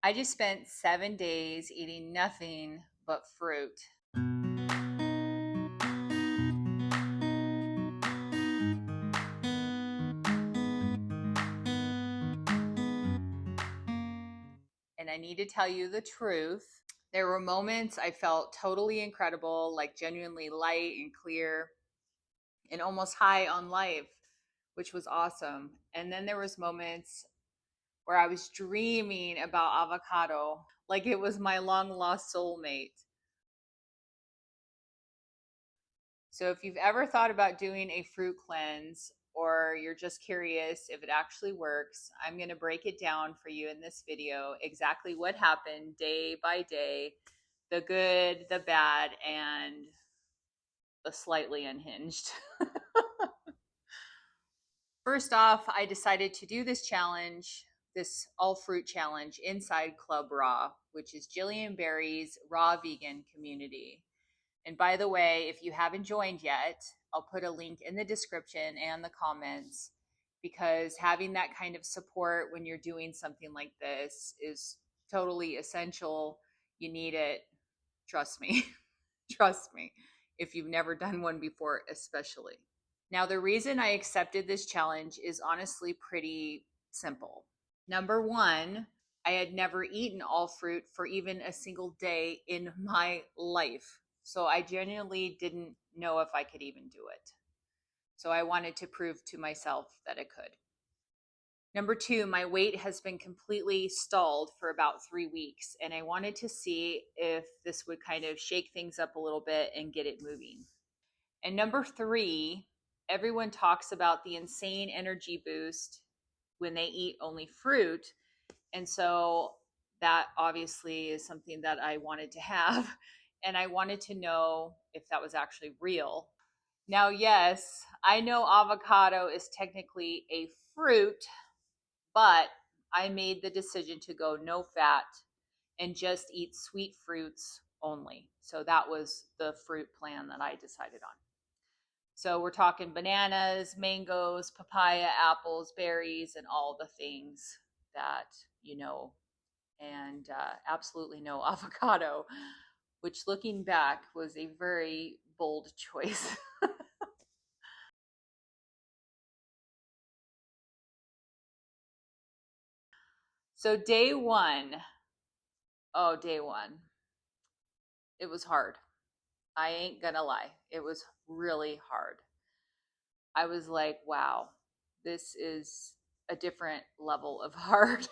I just spent 7 days eating nothing but fruit. And I need to tell you the truth. There were moments I felt totally incredible, like genuinely light and clear and almost high on life, which was awesome. And then there was moments where I was dreaming about avocado like it was my long lost soulmate. So if you've ever thought about doing a fruit cleanse or you're just curious if it actually works, I'm going to break it down for you in this video exactly what happened day by day, the good, the bad, and the slightly unhinged. First off, I decided to do this challenge, this all fruit challenge inside Club Raw, which is Jillian Berry's raw vegan community. And by the way, if you haven't joined yet, I'll put a link in the description and the comments because having that kind of support when you're doing something like this is totally essential. You need it. Trust me. Trust me. If you've never done one before, especially. Now, the reason I accepted this challenge is honestly pretty simple. Number one, I had never eaten all fruit for even a single day in my life. So I genuinely didn't know if I could even do it. So I wanted to prove to myself that I could. Number two, my weight has been completely stalled for about 3 weeks, and I wanted to see if this would kind of shake things up a little bit and get it moving. And number three, everyone talks about the insane energy boost when they eat only fruit. And so that obviously is something that I wanted to have. And I wanted to know if that was actually real. Now, yes, I know avocado is technically a fruit, but I made the decision to go no fat and just eat sweet fruits only. So that was the fruit plan that I decided on. So we're talking bananas, mangoes, papaya, apples, berries, and all the things that you know, and absolutely no avocado, which looking back was a very bold choice. So day one, oh, day one, it was hard. I ain't gonna lie, it was really hard. I was like, wow, this is a different level of hard.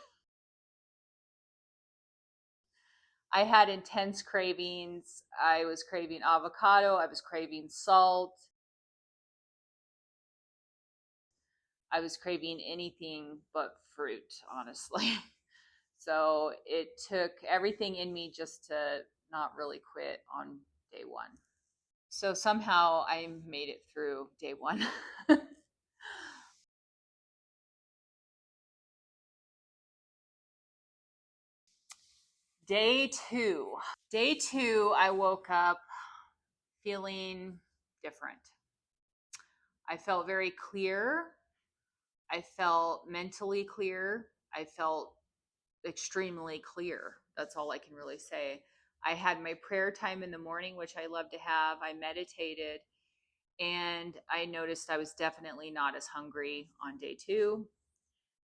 I had intense cravings. I was craving avocado. I was craving salt. I was craving anything but fruit, honestly. So it took everything in me just to not really quit on day one. So somehow I made it through day one. Day two. Day two, I woke up feeling different. I felt very clear. I felt mentally clear. I felt extremely clear. That's all I can really say. I had my prayer time in the morning, which I love to have. I meditated, and I noticed I was definitely not as hungry on day two.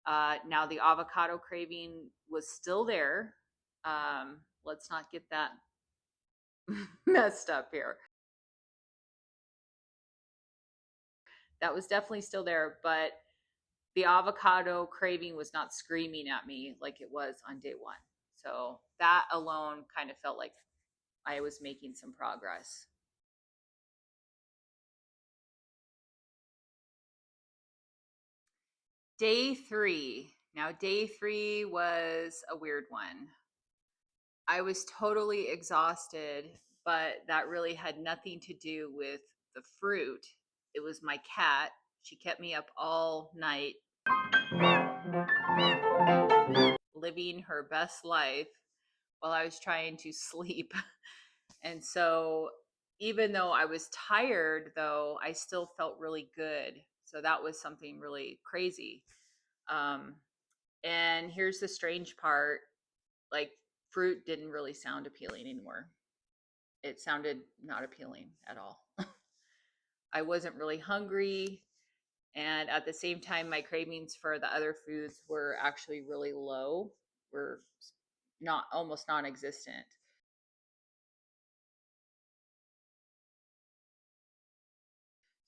Now, the avocado craving was still there. Let's not get that messed up here. That was definitely still there, but the avocado craving was not screaming at me like it was on day one. So that alone kind of felt like I was making some progress. Day three. Now, day three was a weird one. I was totally exhausted, but that really had nothing to do with the fruit. It was my cat. She kept me up all night, living her best life while I was trying to sleep. And so, even though I was tired, though, I still felt really good. So, that was something really crazy. Um, and here's the strange part, Like fruit didn't really sound appealing anymore. It sounded not appealing at all. I wasn't really hungry. And at the same time, my cravings for the other foods were actually really low, were not almost non existent.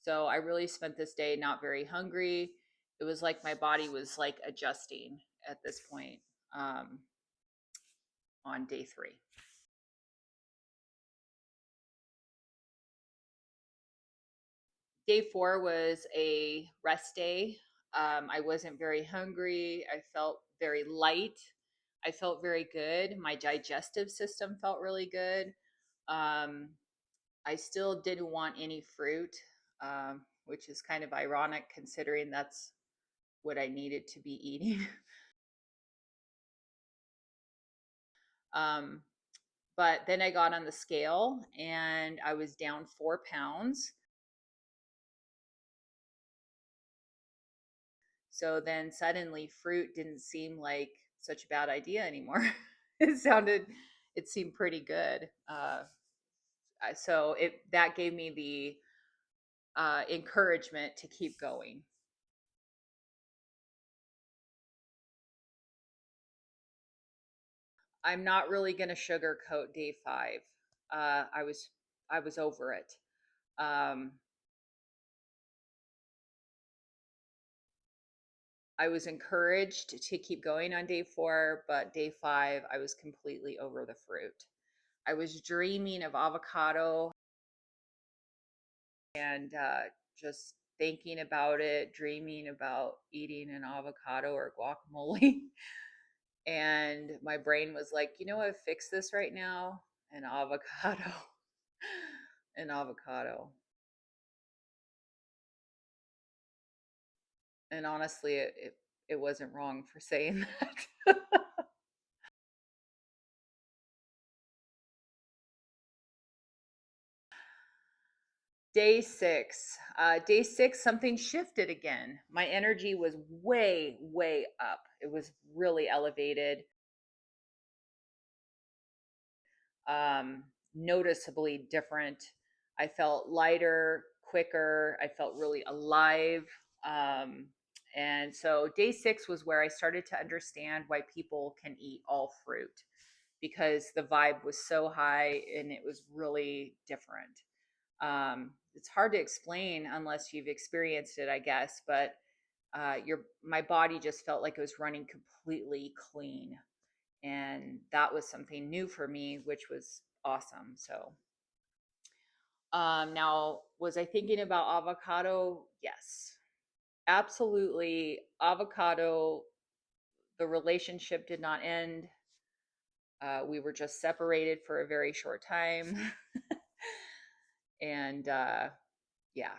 So I really spent this day not very hungry. It was like my body was like adjusting at this point um, on day 3. Day 4 was a rest day. I wasn't very hungry. I felt very light. I felt very good. My digestive system felt really good. Um, I still didn't want any fruit, which is kind of ironic considering that's what I needed to be eating. um, but then I got on the scale and I was down 4 pounds. So then suddenly fruit didn't seem like such a bad idea anymore. it sounded, it seemed pretty good. So that gave me the encouragement to keep going. I'm not really going to sugarcoat day 5. I was over it. Um, I was encouraged to keep going on day 4, but day 5, I was completely over the fruit. I was dreaming of avocado and just thinking about it, dreaming about eating an avocado or guacamole. And my brain was like, you know what, fix this right now? An avocado. An avocado. And honestly, it wasn't wrong for saying that. Day 6, something shifted again. My energy was way, way up. It was really elevated, um, noticeably different. I felt lighter, quicker. I felt really alive. Um, and so day 6 was where I started to understand why people can eat all fruit because the vibe was so high and it was really different. It's hard to explain unless you've experienced it, I guess, but your my body just felt like it was running completely clean, and that was something new for me, which was awesome. So, now was I thinking about avocado? Yes, absolutely. Avocado. The relationship did not end. We were just separated for a very short time, and yeah,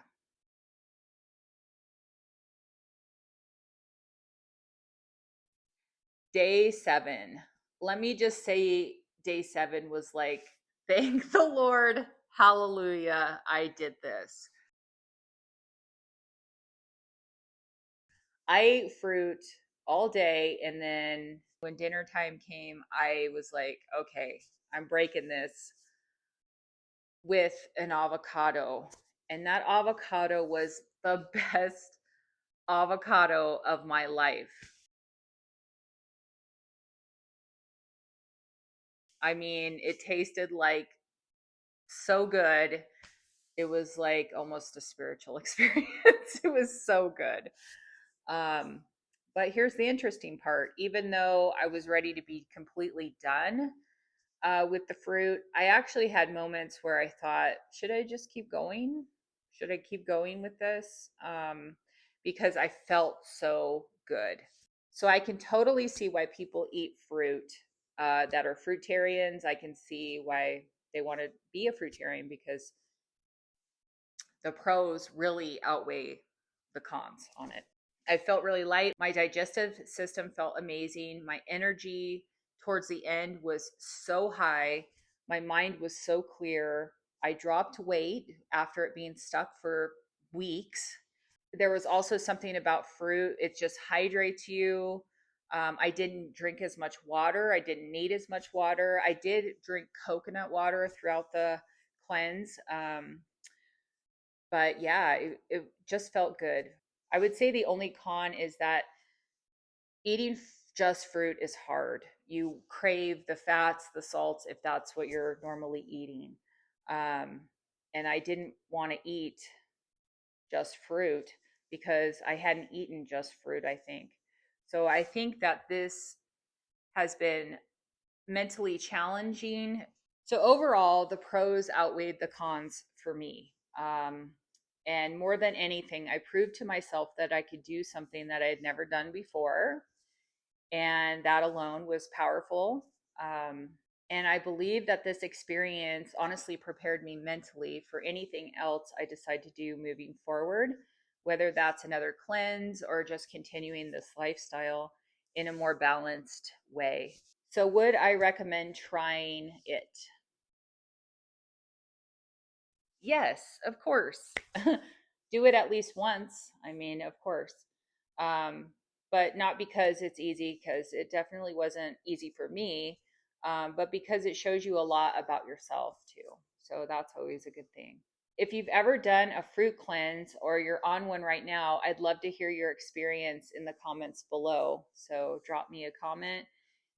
day 7. Let me just say, day 7 was like, thank the Lord, hallelujah, I did this. I ate fruit all day, and then when dinner time came, I was like, okay, I'm breaking this with an avocado. And that avocado was the best avocado of my life. I mean, it tasted like so good. It was like almost a spiritual experience. It was so good. Um, but here's the interesting part. Even though I was ready to be completely done with the fruit, I actually had moments where I thought, should I just keep going? Should I keep going with this? Because I felt so good. So I can totally see why people eat fruit that are fruitarians. I can see why they want to be a fruitarian because the pros really outweigh the cons on it. I felt really light. My digestive system felt amazing. My energy towards the end was so high. My mind was so clear. I dropped weight after it being stuck for weeks. There was also something about fruit, it just hydrates you. I didn't drink as much water. I didn't need as much water. I did drink coconut water throughout the cleanse. But yeah, it just felt good. I would say the only con is that eating just fruit is hard. You crave the fats, the salts, if that's what you're normally eating. Um, and I didn't want to eat just fruit because I hadn't eaten just fruit, I think. So I think that this has been mentally challenging. So overall, the pros outweighed the cons for me. And more than anything, I proved to myself that I could do something that I had never done before. And that alone was powerful. And I believe that this experience honestly prepared me mentally for anything else I decide to do moving forward, whether that's another cleanse or just continuing this lifestyle in a more balanced way. So, would I recommend trying it? Yes, of course. Do it at least once. I mean, of course. Um, but not because it's easy, because it definitely wasn't easy for me, but because it shows you a lot about yourself too. So that's always a good thing. If you've ever done a fruit cleanse or you're on one right now, I'd love to hear your experience in the comments below. So drop me a comment.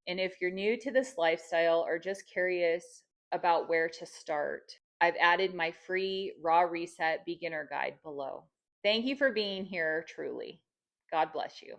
And if you're new to this lifestyle or just curious about where to start, I've added my free raw reset beginner guide below. Thank you for being here, truly. God bless you.